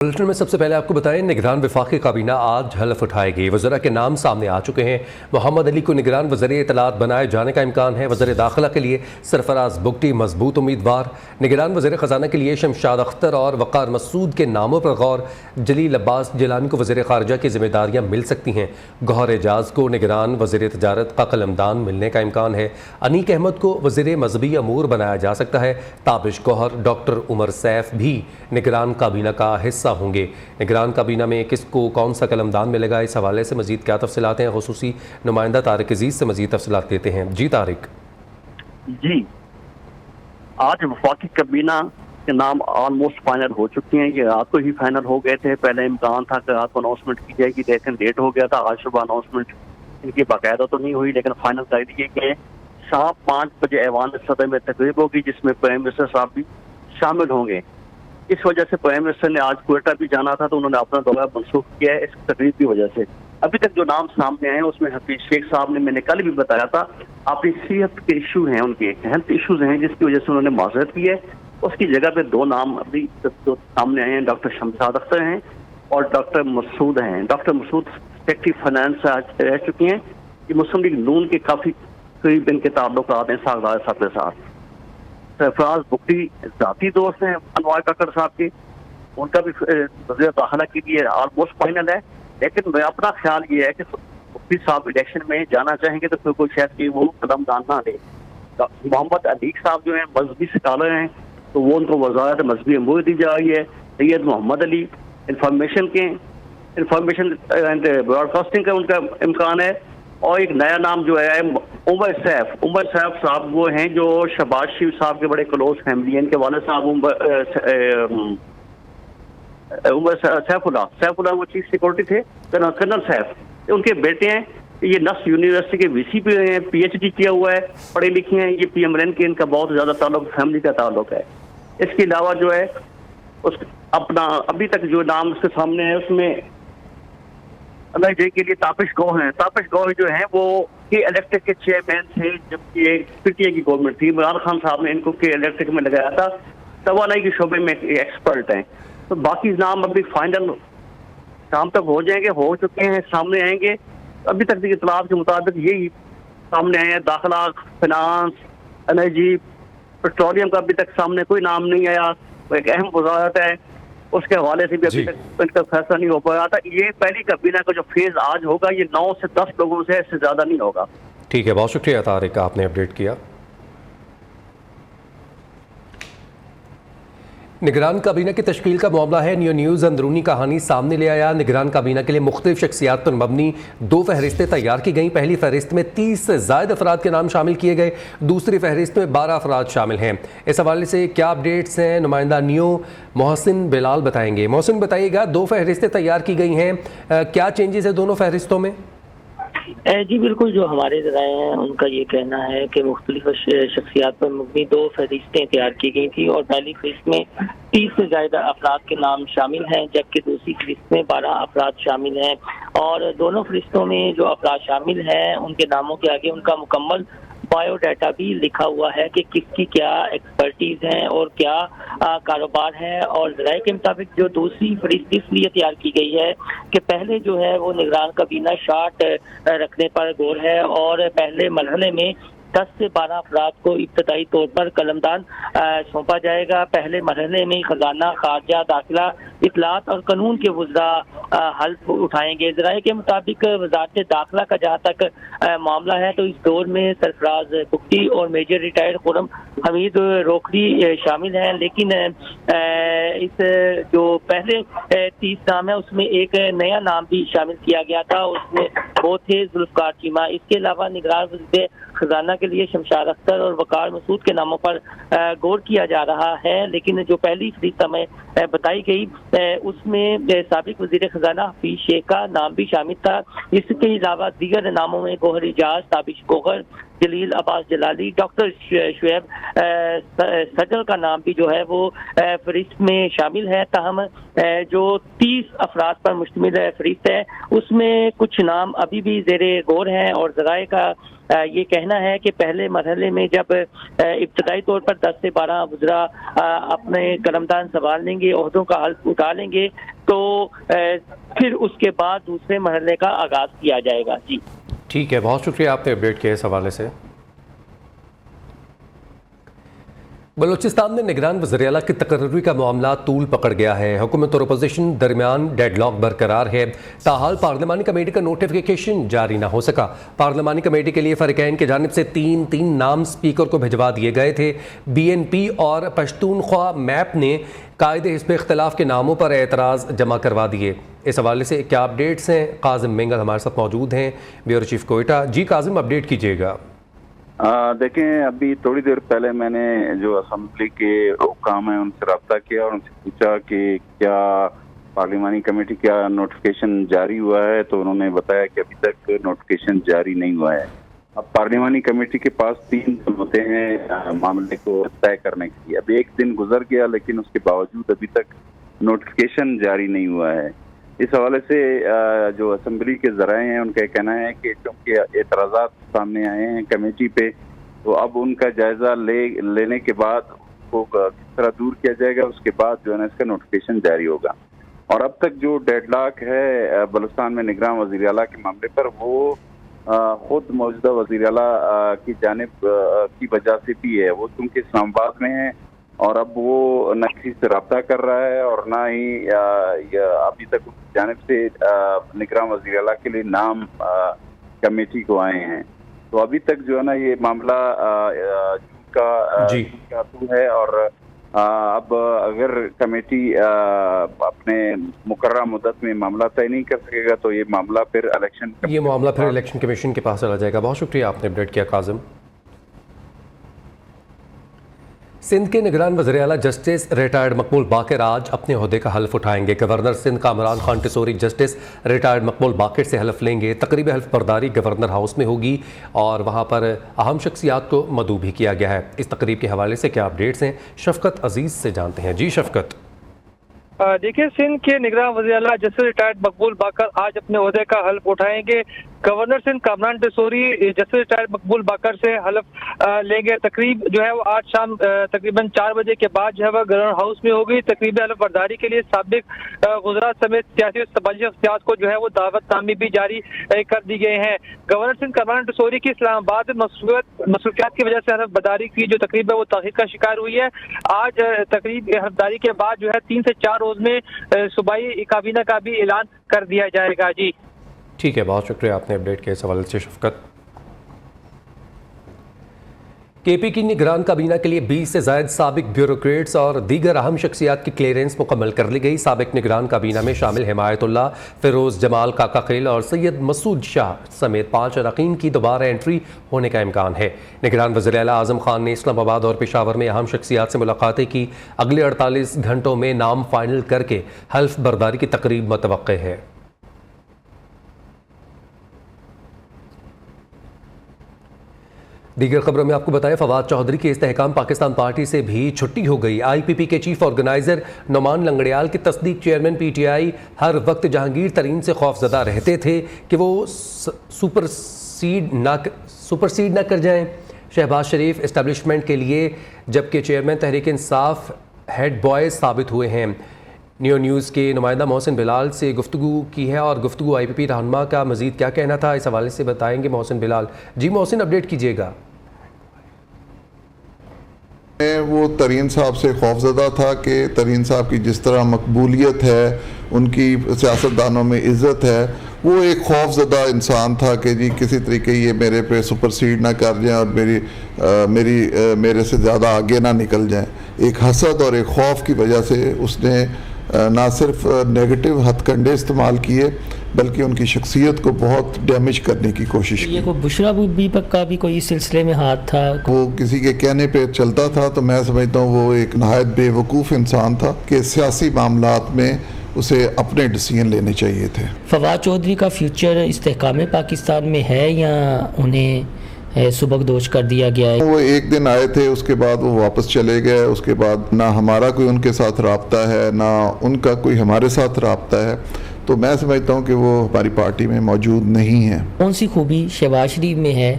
Bulletin में सबसे पहले आपको बताएं, निगरान वफाकी काबीना आज हलफ उठाएगी। वज़रा के नाम सामने आ चुके हैं। मोहम्मद अली को निगरान वज़ीर इत्तलात बनाए जाने का इम्कान है। वज़ीर दाखिला के लिए सरफराज बुगटी मजबूत उम्मीदवार। निगरान वज़ीर ख़जाना के लिए शमशाद अख्तर और वक़ार मसूद के नामों पर गौर। जलील अब्बास जिलानी को वज़ीर ख़ारजा की जिम्मेदारियाँ मिल सकती हैं। गौहर एजाज को निगरान वज़ीर तजारत का कलमदान मिलने का इम्कान है। अनीक अहमद को वज़ीर मजहबी अमूर बनाया जा सकता है। ताबिश गौहर, डॉक्टर उमर सैफ भी निगरान काबीना का हिस्सा होंगे। निगरान काबीना में किसको कौन सा कलमदान मिलेगा, इस हवाले से मजीद क्या तफसीलात हैं, खुसूसी नुमाइंदा तारिक अजीज से मजीद तफसीलात देते हैं। जी तारिक। जी, आज वफाकी काबीना के नाम ऑलमोस्ट फाइनल हो चुके हैं। ये रात को ही फाइनल हो गए थे। पहले इम्कान था कि रात को अनाउंसमेंट की जाएगी, लेकिन लेट हो गया था। आज सुबह अनाउंसमेंट इनकी बाकायदा तो नहीं हुई, लेकिन फाइनल कर दिए गए। शाम 5 बजे ऐवान सदर में तकरीब होगी, जिसमें प्राइम मिनिस्टर साहब भी शामिल होंगे। इस वजह से प्राइम मिनिस्टर ने आज क्वेटा भी जाना था, तो उन्होंने अपना दौरा मनसूख किया है इस तकरीब की वजह से। अभी तक जो नाम सामने आए हैं उसमें हफीज शेख साहब ने, मैंने कल भी बताया था, अपनी सेहत के इशू हैं, उनके हेल्थ इशूज हैं, जिसकी वजह से उन्होंने माजरत की है। उसकी जगह पे 2 नाम अभी जो सामने आए हैं, डॉक्टर शमशाद अख्तर हैं और डॉक्टर मसूद हैं। डॉक्टर मसूद सेक्रेटरी फाइनेंस रह चुके हैं। ये मुस्लिम लीग नून के काफी करीब इनके ताल्लुकात हैं सागदार साहब के साथ। सरफराज बुगटी जाती दोस्त हैं अनवार काकड़ साहब के, उनका भी वज़ीर दाखिला के लिए ऑलमोस्ट फाइनल है। लेकिन मैं अपना ख्याल ये है कि बुगटी साहब इलेक्शन में जाना चाहेंगे तो फिर कोई शायद कि वो कदमदान ना ले। मोहम्मद अली साहब जो हैं मजहबी स्कॉलर हैं, तो वो उनको वज़ारत मजहबी अमूर दी जा रही है। Syed Mohammad Ali information and broadcasting का उनका इम्कान है। और एक नया नाम जो है उमर सैफ साहब, वो हैं जो शहबाज शरीफ साहब के बड़े क्लोज फैमिली हैं। इनके वाले साहब उमर सैफुल्लाह वो चीफ सिक्योरिटी थे, कर्नल सैफ उनके बेटे हैं। ये नफ्स यूनिवर्सिटी के वीसी पे हैं, PhD किया हुआ है, पढ़े लिखे हैं। ये PMLN के इनका बहुत ज्यादा ताल्लुक फैमिली का ताल्लुक है। इसके अलावा जो है उस अपना अभी तक जो नाम उसके सामने है उसमें NIJ के लिए तापिश गौहर हैं। तापिश गौहर जो हैं वो के इलेक्ट्रिक के चेयरमैन थे जबकि PTI की गवर्नमेंट थी। इमरान खान साहब ने इनको के इलेक्ट्रिक में लगाया था। तवानाई के शोबे में एक्सपर्ट हैं। तो बाकी नाम अभी फाइनल शाम तक हो जाएंगे, हो चुके हैं, सामने आएंगे। अभी तक की इतलात के मुताबिक यही सामने आए हैं। दाखिला, फिनांस, NIJ, पेट्रोलियम का अभी तक सामने कोई नाम नहीं आया। वो एक अहम वजारत है, उसके हवाले से भी अभी तक इनका फैसला नहीं हो पाया था। ये पहली काबीना का जो फेज आज होगा, ये 9 से 10 लोगों से, इससे ज्यादा नहीं होगा। ठीक है, बहुत शुक्रिया तारिक, आपने अपडेट किया। निगरान काबीना की तश्कील का मामला है। न्यू न्यूज़ अंदरूनी कहानी सामने ले आया। निगरान काबीना के लिए मुख्तलिफ शख्सियात पर मबनी 2 फहरिस्तें तैयार की गईं। पहली फहरिस्त में 30 से ज़ायद अफराद के नाम शामिल किए गए। दूसरी फहरिस्त में 12 अफराद शामिल हैं। इस हवाले से क्या अपडेट्स हैं, नुमाइंदा न्यू मोहसिन बिलाल बताएंगे। मोहसिन बताइएगा, 2 फहरिस्तें तैयार की गई हैं, क्या चेंजेस है दोनों फहरिस्तों में? जी बिल्कुल, जो हमारे ज़राए हैं उनका ये कहना है कि मुख्तलिफ शख्सियात पर मबनी 2 फहरिस्तें तैयार की गई थी और पहली फहरिस्त में 30 से ज़्यादा अफराद के नाम शामिल हैं, जबकि दूसरी फहरिस्त में 12 अफराद शामिल हैं। और दोनों फहरिस्तों में जो अफराद शामिल हैं उनके नामों के आगे उनका मुकम्मल बायोडाटा भी लिखा हुआ है कि किसकी क्या एक्सपर्टीज है और क्या कारोबार है। और ज़राए के मुताबिक जो दूसरी फहरिस्त इसलिए तैयार की गई है कि पहले जो है वो निगरान काबीना शार्ट रखने पर गौर है और पहले मरहले में 10 से 12 अफराद को इब्तदाई तौर पर कलमदान सौंपा जाएगा। पहले मरहले में खजाना, खारजा, दाखिला, इत्तलात और कानून के वज़रा हल्फ उठाएंगे। ज़राए के मुताबिक वज़ारत दाखिला का जहाँ तक मामला है तो इस दौर में सरफराज बुगटी और मेजर रिटायर्ड खुर्रम हमीद रोकड़ी शामिल हैं। लेकिन इस जो पहले 30 नाम है उसमें एक नया नाम भी शामिल किया गया था, उसमें वो थे जुल्फ़कार चीमा। इसके अलावा निगरान वज़ीर खजाना के लिए शमशाद अख्तर और वक़ार मसूद के नामों पर गौर किया जा रहा है। लेकिन जो पहली फहरिस्त हमें बताई गई उसमें साबिक वज़ीर खजाना हफीज शेख का नाम भी शामिल था। इसके अलावा दीगर नामों में गौहर एजाज, ताबिश गौहर, جلیل عباس جلالی، ڈاکٹر شعیب سجل کا نام بھی جو ہے وہ فہرست میں شامل ہے، تاہم جو 30 افراد پر مشتمل فہرست ہے اس میں کچھ نام ابھی بھی زیر غور ہیں، اور ذرائع کا یہ کہنا ہے کہ پہلے مرحلے میں جب ابتدائی طور پر 10 سے 12 وزراء اپنے قلمدان سنبھال لیں گے، عہدوں کا حلف اٹھا لیں گے، تو پھر اس کے بعد دوسرے مرحلے کا آغاز کیا جائے گا۔ جی ٹھیک ہے، بہت شکریہ آپ نے اپڈیٹ کیا اس حوالے سے۔ بلوچستان میں نگران وزیراعلیٰ کی تقرری کا معاملہ طول پکڑ گیا ہے، حکومت اور اپوزیشن درمیان ڈیڈ لاک برقرار ہے، تاحال پارلیمانی کمیٹی کا نوٹیفیکیشن جاری نہ ہو سکا۔ پارلیمانی کمیٹی کے لیے فریقین کی جانب سے تین نام سپیکر کو بھجوا دیے گئے تھے۔ بی این پی اور پشتونخوا میپ نے قائد حزب اختلاف کے ناموں پر اعتراض جمع کروا دیے۔ اس حوالے سے کیا اپڈیٹس ہیں؟ قاسم مینگل ہمارے ساتھ موجود ہیں، بیورو چیف کوئٹہ۔ جی قاسم، اپڈیٹ کیجیے گا۔ دیکھیں، ابھی تھوڑی دیر پہلے میں نے جو اسمبلی کے حکام ہیں ان سے رابطہ کیا اور ان سے پوچھا کہ کیا پارلیمانی کمیٹی کا نوٹیفیکیشن جاری ہوا ہے، تو انہوں نے بتایا کہ ابھی تک نوٹیفیکیشن جاری نہیں ہوا ہے۔ اب پارلیمانی کمیٹی کے پاس 3 دن ہوتے ہیں معاملے کو طے کرنے کے لیے۔ ابھی 1 دن گزر گیا لیکن اس کے باوجود ابھی تک نوٹیفیکیشن جاری نہیں ہوا ہے۔ اس حوالے سے جو اسمبلی کے ذرائع ہیں ان کا کہنا ہے کہ چونکہ اعتراضات سامنے آئے ہیں کمیٹی پہ، تو اب ان کا جائزہ لینے کے بعد اس کو کس طرح دور کیا جائے گا، اس کے بعد جو ہے نا اس کا نوٹیفیکیشن جاری ہوگا۔ اور اب تک جو ڈیڈ لاک ہے بلوچستان میں نگراں وزیر اعلیٰ کے معاملے پر، وہ خود موجودہ وزیر اعلیٰ کی جانب کی وجہ سے بھی ہے۔ وہ چونکہ اسلام آباد میں ہیں اور اب وہ نہ کسی سے رابطہ کر رہا ہے اور نہ ہی ابھی تک اس جانب سے نگراں وزیر اعلیٰ کے لیے نام کمیٹی کو آئے ہیں۔ تو ابھی تک جو ہے نا یہ معاملہ کا ہے، اور اب اگر کمیٹی اپنے مقررہ مدت میں معاملہ طے نہیں کر سکے گا تو یہ معاملہ پھر الیکشن کمیشن کے پاس چلا جائے گا۔ بہت شکریہ آپ نے اپڈیٹ کیا قاسم۔ سندھ کے نگران وزیر اعلیٰ جسٹس ریٹائرڈ مقبول باقر آج اپنے عہدے کا حلف اٹھائیں گے۔ Governor Sindh Kamran Khan Tessori justice retired Maqbool Baqar سے حلف لیں گے۔ تقریب حلف برداری گورنر ہاؤس میں ہوگی اور وہاں پر اہم شخصیات کو مدعو بھی کیا گیا ہے۔ اس تقریب کے حوالے سے کیا اپڈیٹس ہیں، شفقت عزیز سے جانتے ہیں۔ جی شفقت۔ دیکھیں، سندھ کے نگراں وزیر اعلیٰ جسٹس ریٹائرڈ مقبول باقر آج اپنے عہدے کا حلف اٹھائیں گے۔ Governor Sindh Kamran Tessori justice retired Maqbool Baqar سے حلف لیں گے۔ تقریب جو ہے وہ آج شام تقریباً 4 بجے کے بعد جو ہے وہ گورنر ہاؤس میں ہوگی۔ تقریب حلف برداری کے لیے سابق وزراء سمیت سیاسی اور سماجی شخصیات کو جو ہے وہ دعوت نامے بھی جاری کر دی گئے ہیں۔ گورنر سندھ کامران ٹسوری کی اسلام آباد میں مصروفیات کی وجہ سے حلف برداری کی جو تقریب ہے وہ تاخیر کا شکار ہوئی ہے۔ آج تقریب حلف برداری کے بعد جو ہے 3 سے 4 روز میں صوبائی کابینہ کا بھی اعلان کر دیا جائے گا۔ جی ٹھیک ہے، بہت شکریہ آپ نے اپڈیٹ کیا اس حوالے سے شفقت۔ کے پی کی نگران کابینہ کے لیے 20 سے زائد سابق بیوروکریٹس اور دیگر اہم شخصیات کی کلیئرنس مکمل کر لی گئی۔ سابق نگران کابینہ میں شامل حمایت اللہ، فیروز جمال کاکا خیل اور سید مسعود شاہ سمیت 5 اراکین کی دوبارہ انٹری ہونے کا امکان ہے۔ نگران وزیر اعلیٰ اعظم خان نے اسلام آباد اور پشاور میں اہم شخصیات سے ملاقاتیں کی۔ اگلے 48 گھنٹوں میں نام فائنل کر کے حلف برداری کی تقریب متوقع ہے۔ دیگر خبروں میں آپ کو بتائیں، فواد چودھری کے استحکام پاکستان پارٹی سے بھی چھٹی ہو گئی۔ آئی پی پی کے چیف آرگنائزر نعمان لنگڑیال کی تصدیق چیئرمین پی ٹی آئی ہر وقت جہانگیر ترین سے خوفزدہ رہتے تھے کہ وہ سپر سیڈ نہ کر جائیں شہباز شریف اسٹیبلشمنٹ کے لیے، جبکہ chairman Tehreek Insaf head boys ثابت ہوئے ہیں۔ نیو نیوز کے نمائندہ محسن بلال سے گفتگو کی ہے اور گفتگو آئی پی پی رہنما کا مزید کیا کہنا تھا اس حوالے سے بتائیں گے محسن بلال۔ جی محسن، اپڈیٹ کیجیے گا۔ وہ ترین صاحب سے خوفزدہ تھا کہ ترین صاحب کی جس طرح مقبولیت ہے، ان کی سیاستدانوں میں عزت ہے، وہ ایک خوفزدہ انسان تھا کہ جی کسی طریقے یہ میرے پہ سپرسیڈ نہ کر جائیں اور میرے سے زیادہ آگے نہ نکل جائیں۔ ایک حسد اور ایک خوف کی وجہ سے اس نے نہ صرف نیگیٹو ہتھ کنڈے استعمال کیے بلکہ ان کی شخصیت کو بہت ڈیمیج کرنے کی کوشش کی۔ یہ کوئی بشرا بی بی کا بھی کوئی اس سلسلے میں ہاتھ تھا؟ وہ کسی کے کہنے پہ چلتا تھا، تو میں سمجھتا ہوں وہ ایک نہایت بے وقوف انسان تھا کہ سیاسی معاملات میں اسے اپنے ڈیسیژن لینے چاہیے تھے۔ فواد چودھری کا فیوچر استحکام پاکستان میں ہے یا انہیں सुबकदोश कर दिया गया है। वो एक दिन आए थे, उसके बाद वो वापस चले गए। उसके बाद ना हमारा कोई उनके साथ राब्ता है, ना उनका कोई हमारे साथ राब्ता है। तो मैं समझता हूँ कि वो हमारी पार्टी में मौजूद नहीं है। कौन सी खूबी शहबाज शरीफ में है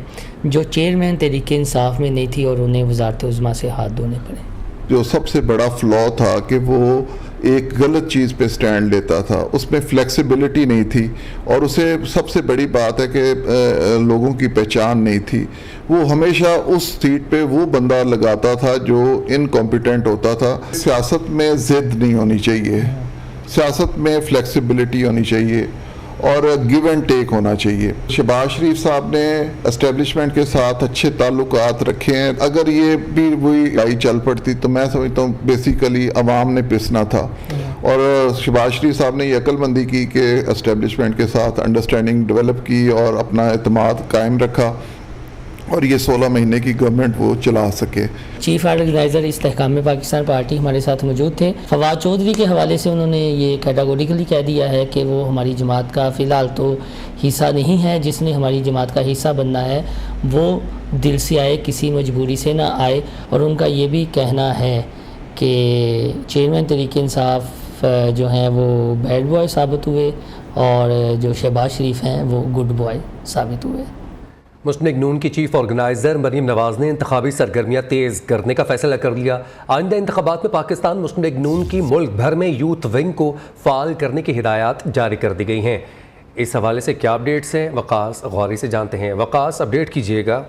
जो चेयरमैन तहरीक इंसाफ में नहीं थी और उन्हें वज़ारत उज़्मा से हाथ धोने पड़े? जो सबसे बड़ा फ्लॉ था कि वो एक गलत चीज़ पे स्टैंड लेता था, उसमें फ्लेक्सिबिलिटी नहीं थी, और उसे सबसे बड़ी बात है कि लोगों की पहचान नहीं थी। वो हमेशा उस सीट पे वो बंदा लगाता था जो इनकॉम्पिटेंट होता था। सियासत में ज़िद नहीं होनी चाहिए, सियासत में फ्लेक्सिबिलिटी होनी चाहिए और गिव एंड टेक होना चाहिए। शहबाज शरीफ साहब ने एस्टेब्लिशमेंट के साथ अच्छे ताल्लुकात रखे हैं। अगर ये भी वही लड़ाई चल पड़ती तो मैं समझता हूँ बेसिकली अवाम ने पिसना था। और शहबाज शरीफ साहब ने ये अक्लमंदी की कि एस्टेब्लिशमेंट के साथ अंडरस्टैंडिंग डेवलप की और अपना एतमाद कायम रखा, और ये 16 महीने की गवर्नमेंट वो चला सके। चीफ ऑर्गेनाइज़र इस्तेहकाम पाकिस्तान पार्टी हमारे साथ मौजूद थे। फवाद चौधरी के हवाले से उन्होंने ये कैटेगोरिकली कह दिया है कि वो हमारी जमात का फ़िलहाल तो हिस्सा नहीं है। जिसने हमारी जमात का हिस्सा बनना है वो दिल से आए, किसी मजबूरी से ना आए। और उनका ये भी कहना है कि चेयरमैन तहरीक इंसाफ जो हैं वो बैड बॉय साबित हुए और जो शहबाज शरीफ हैं वो गुड बॉय साबित हुए। मुस्लिम नून की चीफ ऑर्गेनाइज़र मरीम नवाज़ ने इंतखाबी सरगर्मियाँ तेज़ करने का फैसला कर लिया। आइंदा इंतखाबात में पाकिस्तान मुस्लिम नून की मुल्क भर में यूथ विंग को फ़ाल करने की हिदायत जारी कर दी गई हैं। इस हवाले से क्या अपडेट्स हैं, वकास गौरी से जानते हैं। वकास, अपडेट कीजिएगा।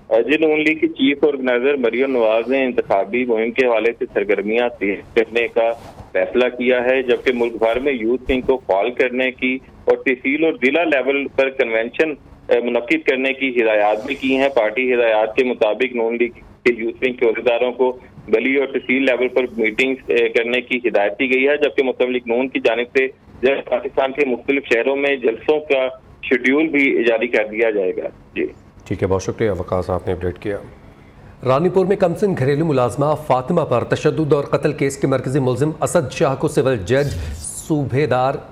जी, नून लीग की चीफ ऑर्गेनाइजर मरीम नवाज ने इंतखाबी मुहिम के हवाले से सरगर्मियाँ तेज करने का फैसला किया है, जबकि मुल्क भर में यूथ विंग को फाल करने की और तहसील और जिला लेवल पर कन्वेंशन मुनक्किद करने की हिदायत भी की हैं। पार्टी हिदायत के मुताबिक नून लीग के यूथ विंग के अहदेदारों को गली और तहसील लेवल पर मीटिंग्स करने की हिदायत दी गई है, जबकि मुस्लिम लीग नून की जानिब से पाकिस्तान के मुख्तलिफ शहरों में जलसों का शेड्यूल भी जारी कर दिया जाएगा। जी ठीक है, बहुत शुक्रिया वकास, आपने अपडेट किया। रानीपुर में कमसिन घरेलू मुलाजमा फातिमा पर तशद्दुद और कत्ल केस के मरकजी मुलजिम असद शाह को सिविल जज सूबेदार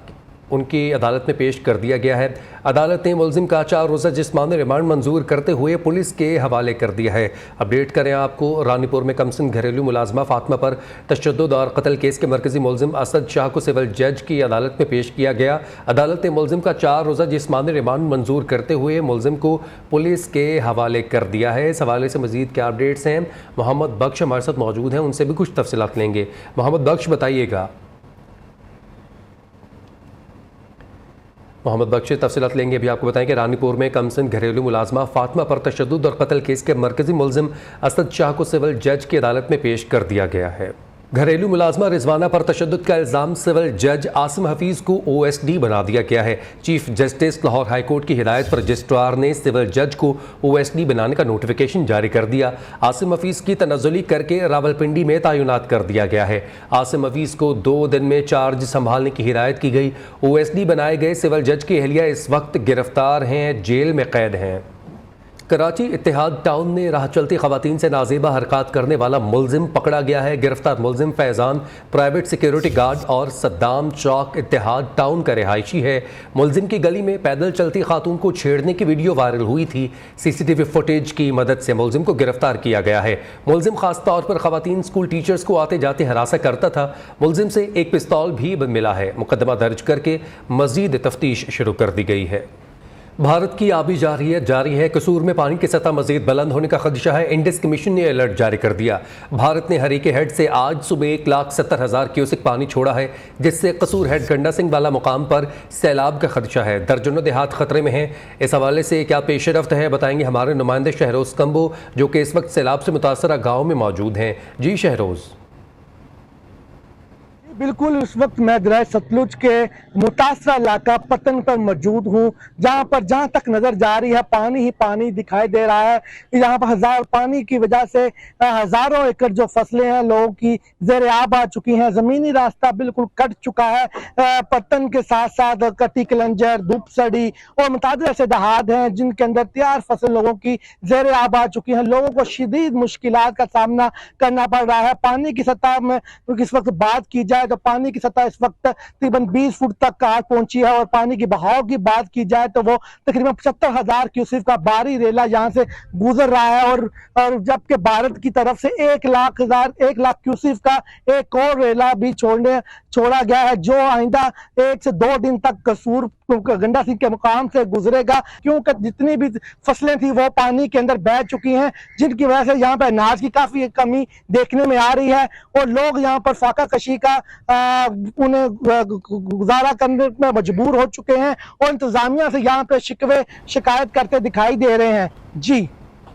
उनकी अदालत में पेश कर दिया गया है। अदालत ने मुलजिम का 4 रोज़ा जिस्मानी रिमांड मंजूर करते हुए पुलिस के हवाले कर दिया है। अपडेट करें आपको, रानीपुर में कमसिन घरेलू मुलाजमा फातिमा पर तशद्दुद और कत्ल केस के मरकजी मुलजिम असद शाह को सिविल जज की अदालत में पेश किया गया। अदालत ने मुलजिम का 4 रोज़ा जिस्मानी रिमांड मंजूर करते हुए मुलजिम को पुलिस के हवाले कर दिया है। इस हवाले से मज़ीद क्या अपडेट्स हैं, मोहम्मद बख्श हमारे साथ मौजूद हैं, उनसे भी कुछ तफसीलात लेंगे। मोहम्मद बख्श, बताइएगा। मोहम्मद बख्श से तफसीलात लेंगे। अभी आपको बताएं कि रानीपुर में कमसिन घरेलू मुलाजमा फातिमा पर तशद्दुद और कत्ल केस के मरकजी मुलजिम असद शाह को सिविल जज की अदालत में पेश कर दिया गया है। घरेलू मुलाजमा रिजवाना पर तशद्दुद का इल्ज़ाम सिविल जज आसिम हफीज़ को OSD बना दिया गया है। Chief justice Lahore high court की हिदायत पर रजिस्ट्रार ने सिविल जज को OSD बनाने का नोटिफिकेशन जारी कर दिया। आसिम हफीज़ की तनज़्ज़ुली करके रावलपिंडी में तैनात कर दिया गया है। आसिम हफीज़ को 2 दिन में चार्ज संभालने की हिदायत की गई। OSD बनाए गए सिविल जज की अहलिया इस वक्त गिरफ्तार हैं, जेल में कैद हैं। कराची इत्तेहाद टाउन में राह चलती खवातीन से नाजेबा हरकत करने वाला मुलजिम पकड़ा गया है। गिरफ्तार मुलजिम फैज़ान प्राइवेट सिक्योरिटी गार्ड और सद्दाम चौक इत्तेहाद टाउन का रिहायशी है। मुलजिम की गली में पैदल चलती खातून को छेड़ने की वीडियो वायरल हुई थी। CCTV फुटेज की मदद से मुलजिम को गिरफ्तार किया गया है। मुलजिम खास तौर पर खवातीन स्कूल टीचर्स को आते जाते हरासा करता था। मुलजिम से एक पिस्तौल भी मिला है। मुकदमा दर्ज करके मजीद तफ्तीश शुरू कर दी गई है। भारत की आबी जारी है। कसूर में पानी की सतह मजीद बुलंद होने का खदशा है। इंडस कमीशन ने अलर्ट जारी कर दिया। भारत ने हरीके हेड से आज सुबह 1,70,000 क्यूसेक पानी छोड़ा है, जिससे कसूर हेड गंडा सिंह वाला मुकाम पर सैलाब का खदशा है। दर्जनों देहात खतरे में हैं। इस हवाले से क्या पेशरफ्त है, बताएंगे हमारे नुमाइंदे शहरोज कंबो, जो कि इस वक्त सैलाब से मुतासरा गाँव में मौजूद हैं। जी शहरोज। बिल्कुल, इस वक्त मैं दरिया सतलुज के मुतासरा इलाका पतन पर मौजूद हूँ, जहाँ तक नजर जा रही है पानी ही पानी दिखाई दे रहा है। यहाँ पर पानी की वजह से हजारों एकड़ जो फसलें हैं लोगों की ज़ेर आब आ चुकी हैं। जमीनी रास्ता बिल्कुल कट चुका है। पतन के साथ साथ कटी कलंजर, धूपसड़ी और मुतादिर ऐसे दहात हैं जिनके अंदर तैयार फसल लोगों की ज़ेर आब आ चुकी हैं। लोगों को शदीद मुश्किलात का सामना करना पड़ रहा है। पानी की सतह में इस वक्त बात की जाए है तो पानी की सतह इस वक्त तकरीबन 20 फुट तक आज पहुंची है और पानी की बहाव की बात की जाए तो वो तकरीबन 75,000 क्यूसेक का बारी रेला यहाँ से गुजर रहा है और जबकि भारत की तरफ से 1 लाख क्यूसेक का एक और रेला भी छोड़ा गया है जो आइंदा 1 से 2 दिन तक कसूर गंडा सिंह के मुकाम से गुजरेगा, क्योंकि जितनी भी फसलें थी वो पानी के अंदर बह चुकी हैं, जिनकी वजह से यहाँ पर अनाज की काफी कमी देखने में आ रही है और लोग यहाँ पर फाका कशी का उन्हें गुजारा करने में मजबूर हो चुके हैं और इंतजामिया से यहाँ पे शिकायत करते दिखाई दे रहे हैं। जी,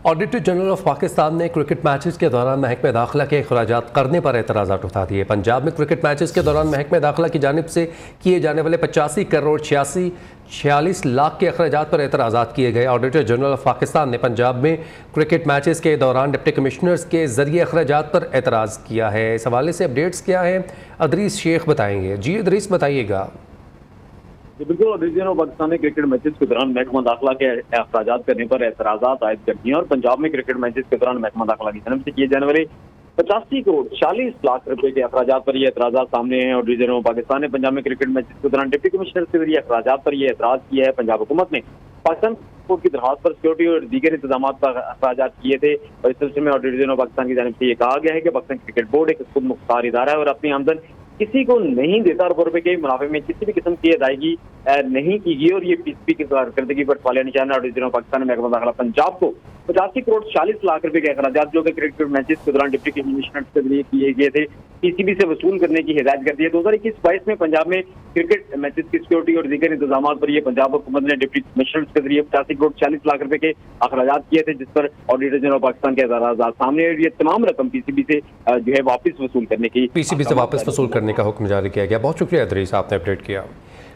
ऑडिटर जनरल ऑफ पाकिस्तान ने क्रिकेट मैचेस के दौरान महकमे दाखिला के अखराजात करने पर एतराज़ात उठा दिए। पंजाब में क्रिकेट मैचेस के दौरान महकमे दाखिला की जानिब से किए जाने वाले 85 करोड़ 46 लाख के अखराजात पर एतराज़ात किए गए। ऑडिटर जनरल ऑफ पाकिस्तान ने पंजाब में क्रिकेट मैचेस के दौरान डिप्टी कमिश्नर्स के ज़रिए अखराजात पर एतराज़ किया है। इस हवाले से अपडेट्स क्या हैं, अदरीस शेख बताएंगे। जी अदरीस, बताइएगा। बिल्कुल, ऑडिटर पाकिस्तान ने क्रिकेट मैचेस के दौरान महकमा दाखिला के अखराजात करने पर एतराज़ात आयद कर दिए और पंजाब में क्रिकेट मैचेस के दौरान महकमा दाखिला की जानिब से किए जाने वाले 85 करोड़ 40 लाख रुपए के अखराजात पर ये एतराज़ात सामने हैं। ऑडिटर पाकिस्तान ने पंजाब में क्रिकेट मैचेस के दौरान डिप्टी कमिश्नर के जरिए अखराजात पर यह एतराज़ किया है। पंजाब हुकूमत ने पाकिस्तान की दरखास्त पर सिक्योरिटी और दीगर इंतजाम पर अखराजात किए थे और इस सिलसिले में ऑडिटर जनरल पाकिस्तान की जानिब से ये कहा गया है कि पाकिस्तान क्रिकेट बोर्ड एक खुद मुख्तार इदारा है और अपनी आमदन किसी को नहीं देता और रुपए के मुनाफे में किसी भी किस्म की अदायगी नहीं की गई और ये पीसीबी की कारकर्दगी पर सवालिया निशान है। ऑडिटर पाकिस्तान ने महकमा दाखिला पंजाब को 85 करोड़ 40 लाख रुपए के अखराजात जो कि क्रिकेट मैचेस के दौरान डिप्टी कमिश्नर के जरिए किए गए थे पीसीबी से वसूल करने की हिदायत कर दी है। 2021-22 में पंजाब में क्रिकेट मैचेस की सिक्योरिटी और दीगर इंतजाम पर ये पंजाब हुकूमत ने डिप्टी कमिश्नर के जरिए 85 करोड़ 40 लाख रुपए के अखराजात किए थे, जिस पर ऑडिटर जनरल पाकिस्तान के एतराज़ात सामने और ये तमाम रकम पीसीबी से जो है वापस वसूल करने की वसूल करने का हुक्म जारी किया गया। बहुत शुक्रिया अदरीस, आपने अपडेट किया।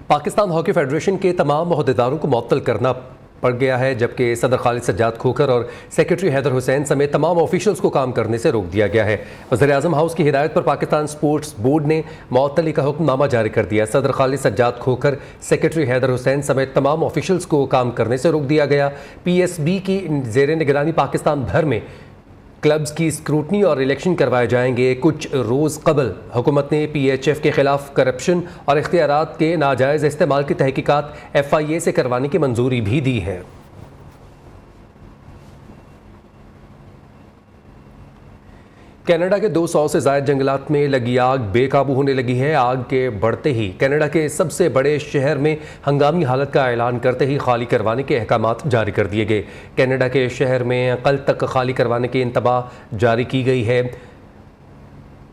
पाकिस्तान हॉकी फेडरेशन के तमाम ओहदेदारों को मुअत्तल करना पड़ गया है, जबकि सदर खालिद सज्जाद खोखर और सेक्रेटरी हैदर हुसैन समेत तमाम ऑफिशियल्स को काम करने से रोक दिया गया है। वज़ीर-ए-आज़म हाउस की हिदायत पर पाकिस्तान स्पोर्ट्स बोर्ड ने मुअत्तली का हुक्मनामा जारी कर दिया। सदर खालिद सज्जाद खोखर, सेक्रेटरी हैदर हुसैन समेत तमाम ऑफिशियल्स को काम करने से रोक दिया गया। PSB की ज़ेर निगरानी पाकिस्तान भर में क्लब्स की स्क्रूटनी और इलेक्शन करवाए जाएंगे। कुछ रोज़ कबल हुकूमत ने PHF के खिलाफ करप्शन और इख्तियारात के नाजायज़ इस्तेमाल की तहकीकात FIA से करवाने की मंजूरी भी दी है। कनाडा के 200 से ज़ायद जंगलात में लगी आग बेकाबू होने लगी है। आग के बढ़ते ही कनाडा के सबसे बड़े शहर में हंगामी हालत का ऐलान करते ही खाली करवाने के अहकामात जारी कर दिए गए। कनाडा के शहर में कल तक खाली करवाने की इंतबाह जारी की गई है।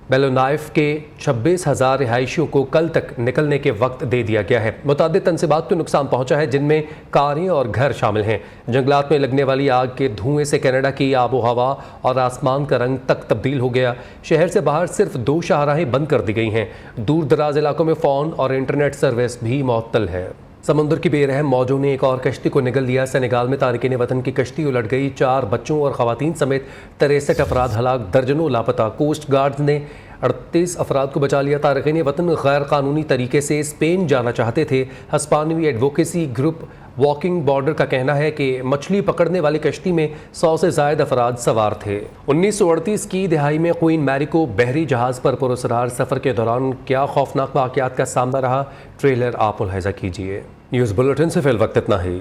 बेलोनाइफ के 26,000 रिहायशियों को कल तक निकलने के वक्त दे दिया गया है। मुतादिद तनसीबात को नुकसान पहुंचा है, जिनमें कारें और घर शामिल हैं। जंगलात में लगने वाली आग के धुएं से कनाडा की आबो हवा और आसमान का रंग तक तब्दील हो गया। शहर से बाहर सिर्फ 2 शाहराहें बंद कर दी गई हैं। दूर दराज इलाकों में फ़ोन और इंटरनेट सर्विस भी मुअत्तल है। समुद्र की बेरहम मौजों ने एक और कश्ती को निगल लिया। सेनेगाल में तारिकीन वतन की कश्ती उलट गई। 4 बच्चों और ख़वातीन समेत 63 अफराद हलाक, दर्जनों लापता। कोस्ट गार्ड ने 38 अफराद को बचा लिया। तारिकीन वतन गैर कानूनी तरीके से स्पेन जाना चाहते थे। हस्पानवी एडवोकेसी ग्रुप वॉकिंग बॉर्डर का कहना है कि मछली पकड़ने वाली कश्ती में 100 से ज़ायद अफराद सवार थे। 1938 की दिहाई में क्वीन मैरी को बहरी जहाज़ पर पुरअसरार सफ़र के दौरान क्या खौफनाक वाक़यात का सामना रहा, ट्रेलर आप मुलाहिज़ा कीजिए। न्यूज़ बुलेटिन से फिल वक्त इतना ही।